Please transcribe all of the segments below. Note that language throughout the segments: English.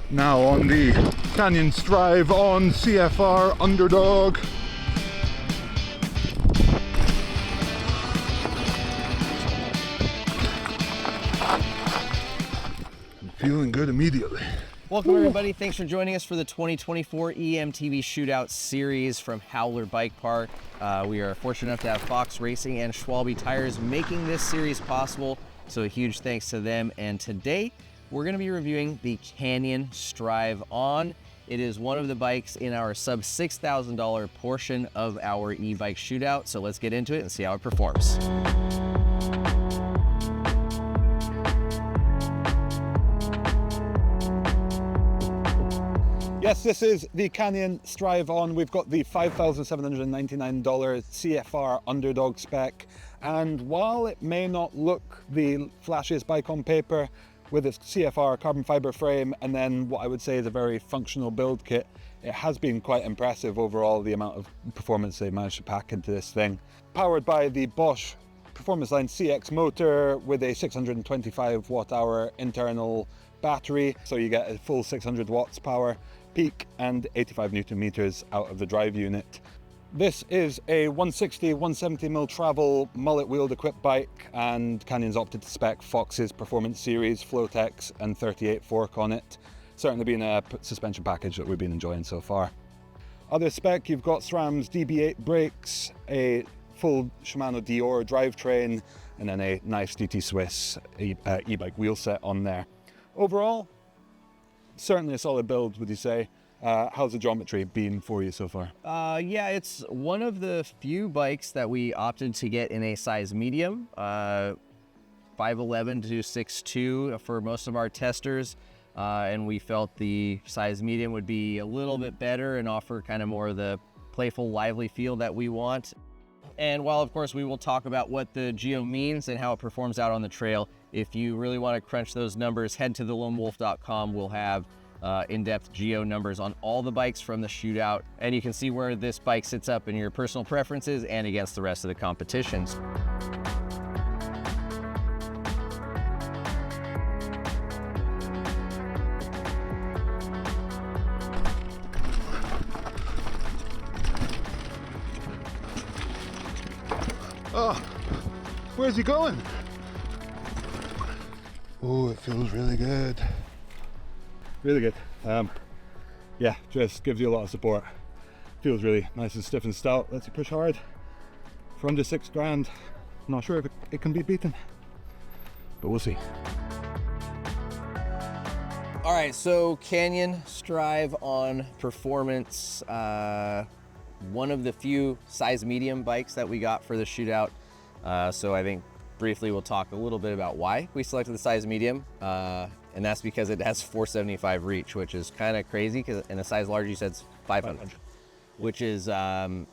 Now on the Canyon Strive on CFR Underdog. I'm feeling good immediately. Welcome everybody, thanks for joining us for the 2024 EMTB Shootout Series from Howler Bike Park. We are fortunate enough to have Fox Racing and Schwalbe Tires making this series possible, so a huge thanks to them. And today, we're gonna be reviewing the Canyon Strive On. It is one of the bikes in our sub $6,000 portion of our e-bike shootout, so let's get into it and see how it performs. Yes, this is the Canyon Strive On. We've got the $5,799 CFR Underdog spec. And while it may not look the flashiest bike on paper with its CFR carbon fiber frame and then what I would say is a very functional build kit, it has been quite impressive overall, the amount of performance they managed to pack into this thing. Powered by the Bosch Performance Line CX motor with a 625 watt hour internal battery. So you get a full 600 watts power peak and 85 Newton meters out of the drive unit. This is a 160-170mm travel mullet wheeled equipped bike, and Canyon's opted to spec Fox's Performance Series, Flotex and 38 fork on it. Certainly been a suspension package that we've been enjoying so far. Other spec, you've got SRAM's DB8 brakes, a full Shimano Dior drivetrain, and then a nice DT Swiss e-bike wheel set on there. Overall, certainly a solid build, would you say? How's the geometry been for you so far? Yeah, it's one of the few bikes that we opted to get in a size medium, 5'11" to 6'2" for most of our testers, and we felt the size medium would be a little bit better and offer kind of more of the playful, lively feel that we want. And while of course we will talk about what the geo means and how it performs out on the trail, if you really want to crunch those numbers, head to theloamwolf.com. We'll have in-depth geo numbers on all the bikes from the shootout, and you can see where this bike sits up in your personal preferences and against the rest of the competitions. Oh, where's he going? Oh, it feels really good. Really good. Yeah, just gives you a lot of support. Feels really nice and stiff and stout. Lets you push hard. For under $6,000, not sure if it can be beaten, but we'll see. All right, so Canyon Strive On Performance, one of the few size medium bikes that we got for the shootout. So I think briefly we'll talk a little bit about why we selected the size medium. And that's because it has 475 reach, which is kind of crazy because in a size large you said it's 500, which is, I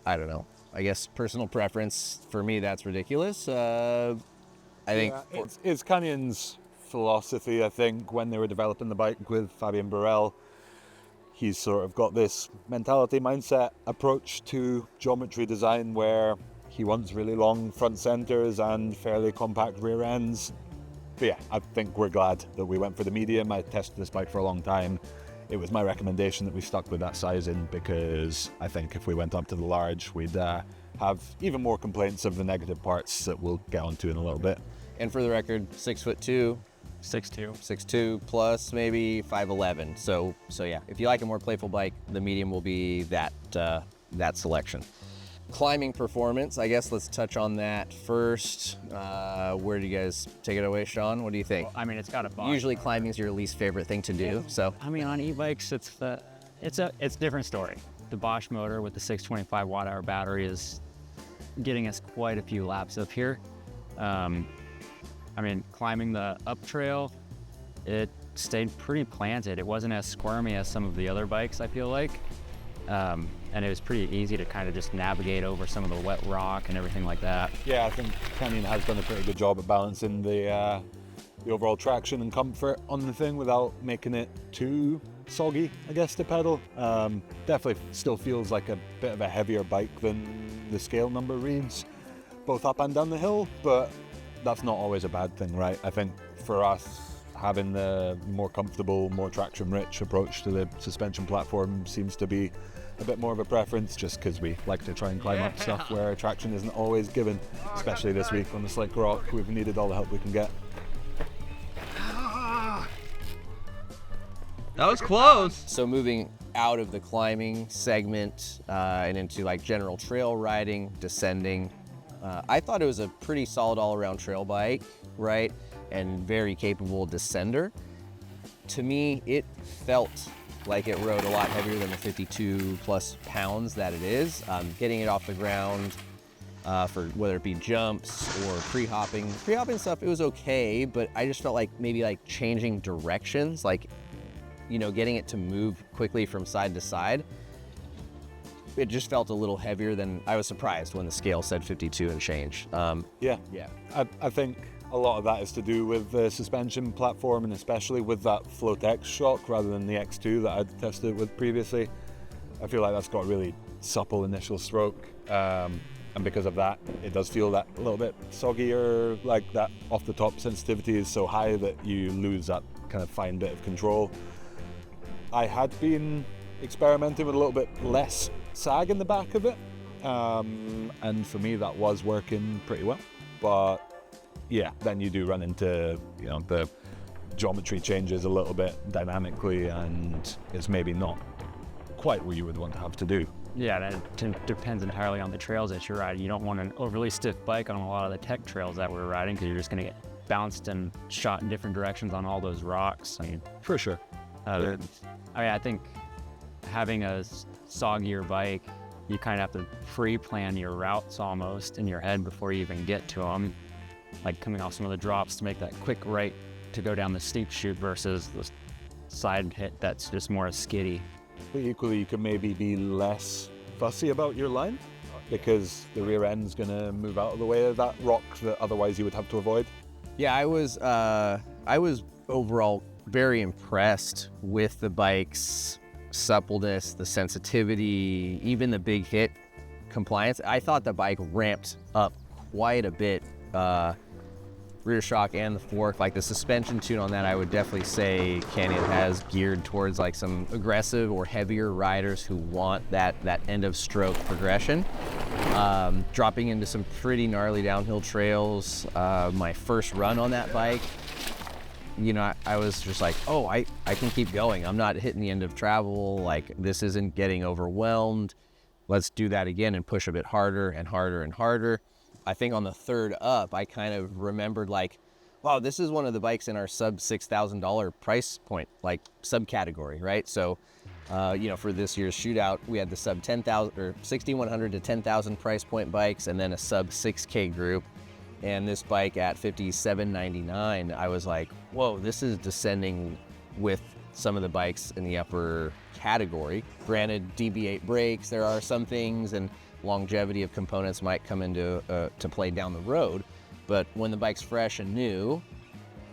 don't know, I guess personal preference. For me, that's ridiculous. I think it's Canyon's philosophy, I think, when they were developing the bike with Fabian Burrell. He's sort of got this mentality, mindset, approach to geometry design where he wants really long front centers and fairly compact rear ends. But yeah, I think we're glad that we went for the medium. I tested this bike for a long time. It was my recommendation that we stuck with that sizing because I think if we went up to the large, we'd have even more complaints of the negative parts that we'll get onto in a little bit. And for the record, 6'2", 6'2" plus maybe 5'11". So yeah, if you like a more playful bike, the medium will be that selection. Climbing performance, I guess let's touch on that first. Where do you guys take it away, Sean? What do you think? Well, I mean, it's got a Bosch. Usually climbing is your least favorite thing to do, so. I mean, on e-bikes, it's a different story. The Bosch motor with the 625 watt hour battery is getting us quite a few laps up here. I mean, climbing the up trail, it stayed pretty planted. It wasn't as squirmy as some of the other bikes, I feel like. And it was pretty easy to kind of just navigate over some of the wet rock and everything like that. Yeah, I think Canyon has done a pretty good job of balancing the overall traction and comfort on the thing without making it too soggy, I guess, to pedal. Definitely still feels like a bit of a heavier bike than the scale number reads, both up and down the hill, but that's not always a bad thing, right? I think for us, having the more comfortable, more traction-rich approach to the suspension platform seems to be a bit more of a preference, just because we like to try and climb up stuff where traction isn't always given, especially this week on the slick rock. We've needed all the help we can get. That was close. So moving out of the climbing segment and into like general trail riding, descending, I thought it was a pretty solid all-around trail bike, right? And very capable descender. To me, it felt like it rode a lot heavier than the 52 plus pounds that it is. Getting it off the ground for whether it be jumps or pre-hopping. Pre-hopping stuff, it was okay, but I just felt like maybe like changing directions, like, you know, getting it to move quickly from side to side. It just felt a little heavier than, I was surprised when the scale said 52 and change. Yeah. Yeah. I think a lot of that is to do with the suspension platform, and especially with that Float X shock rather than the X2 that I'd tested it with previously. I feel like that's got a really supple initial stroke, and because of that, it does feel that a little bit soggier, like that off the top sensitivity is so high that you lose that kind of fine bit of control. I had been experimenting with a little bit less sag in the back of it, and for me that was working pretty well, but yeah, then you do run into, you know, the geometry changes a little bit dynamically, and it's maybe not quite what you would want to have to do. Yeah, that depends entirely on the trails that you're riding. You don't want an overly stiff bike on a lot of the tech trails that we're riding, because you're just going to get bounced and shot in different directions on all those rocks. I mean, For sure. I think having a soggier bike, you kind of have to pre-plan your routes almost in your head before you even get to them. Like coming off some of the drops to make that quick right to go down the steep chute versus the side hit that's just more skiddy. But equally, you can maybe be less fussy about your line, because the rear end's going to move out of the way of that rock that otherwise you would have to avoid. Yeah, I was overall very impressed with the bike's suppleness, the sensitivity, even the big hit compliance. I thought the bike ramped up quite a bit. Rear shock and the fork, like the suspension tune on that, I would definitely say Canyon has geared towards like some aggressive or heavier riders who want that end of stroke progression. Dropping into some pretty gnarly downhill trails. My first run on that bike, you know, I was just like, oh, I can keep going. I'm not hitting the end of travel. Like, this isn't getting overwhelmed. Let's do that again and push a bit harder and harder and harder. I think on the third up, I kind of remembered like, wow, this is one of the bikes in our sub $6,000 price point, like subcategory, right? So, you know, for this year's shootout, we had the sub 10,000 or 6,100 to 10,000 price point bikes, and then a sub 6K group. And this bike at $57.99, I was like, whoa, this is descending with some of the bikes in the upper category. Granted, DB8 brakes, there are some things, and longevity of components might come into to play down the road, but when the bike's fresh and new,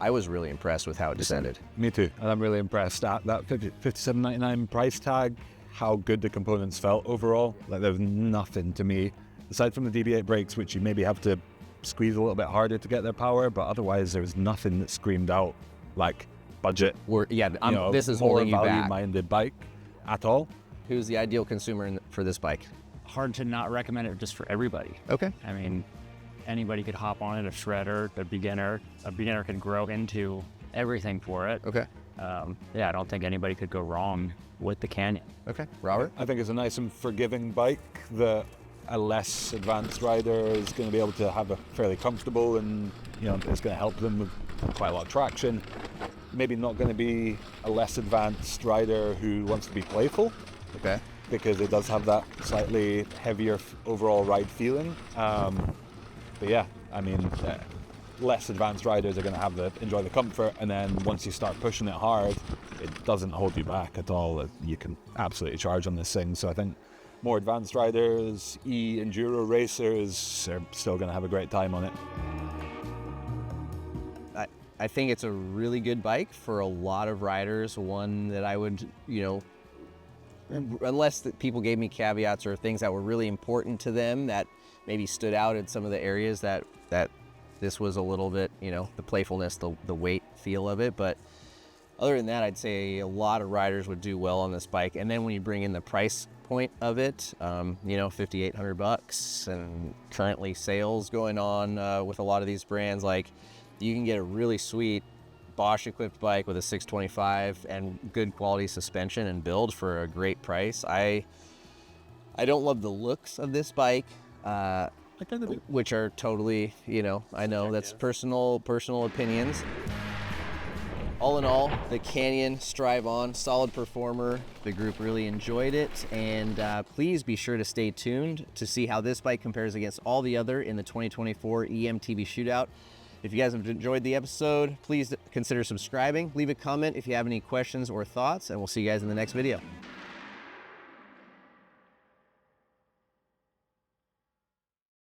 I was really impressed with how it descended. Me too, and I'm really impressed at that $57.99 price tag, how good the components felt overall. Like, there was nothing to me, aside from the DB8 brakes, which you maybe have to squeeze a little bit harder to get their power, but otherwise there was nothing that screamed out like budget. This is more holding you back. value-minded bike at all. Who's the ideal consumer for this bike? Hard to not recommend it just for everybody. Okay. I mean, anybody could hop on it, a shredder, a beginner could grow into everything for it. Okay. Yeah, I don't think anybody could go wrong with the Canyon. Okay. Robert? I think it's a nice and forgiving bike that a less advanced rider is going to be able to have a fairly comfortable, and, you know, it's going to help them with quite a lot of traction. Maybe not going to be a less advanced rider who wants to be playful. Okay. Because it does have that slightly heavier overall ride feeling. But yeah, I mean, less advanced riders are going to enjoy the comfort, and then once you start pushing it hard, it doesn't hold you back at all. You can absolutely charge on this thing. So I think more advanced riders, enduro racers are still going to have a great time on it. I think it's a really good bike for a lot of riders. One that I would, you know, unless people gave me caveats or things that were really important to them that maybe stood out in some of the areas that This was a little bit, you know, the playfulness, the weight feel of it. But other than that, I'd say a lot of riders would do well on this bike. And then when you bring in the price point of it, you know, $5,800, and currently sales going on with a lot of these brands, like you can get a really sweet Bosch equipped bike with a 625 and good quality suspension and build for a great price. I don't love the looks of this bike, which are totally, you know, I know that's personal opinions. All in all, the Canyon Strive On, solid performer. The group really enjoyed it, and please be sure to stay tuned to see how this bike compares against all the other in the 2024 EMTB Shootout. If you guys have enjoyed the episode, please consider subscribing. Leave a comment if you have any questions or thoughts, and we'll see you guys in the next video.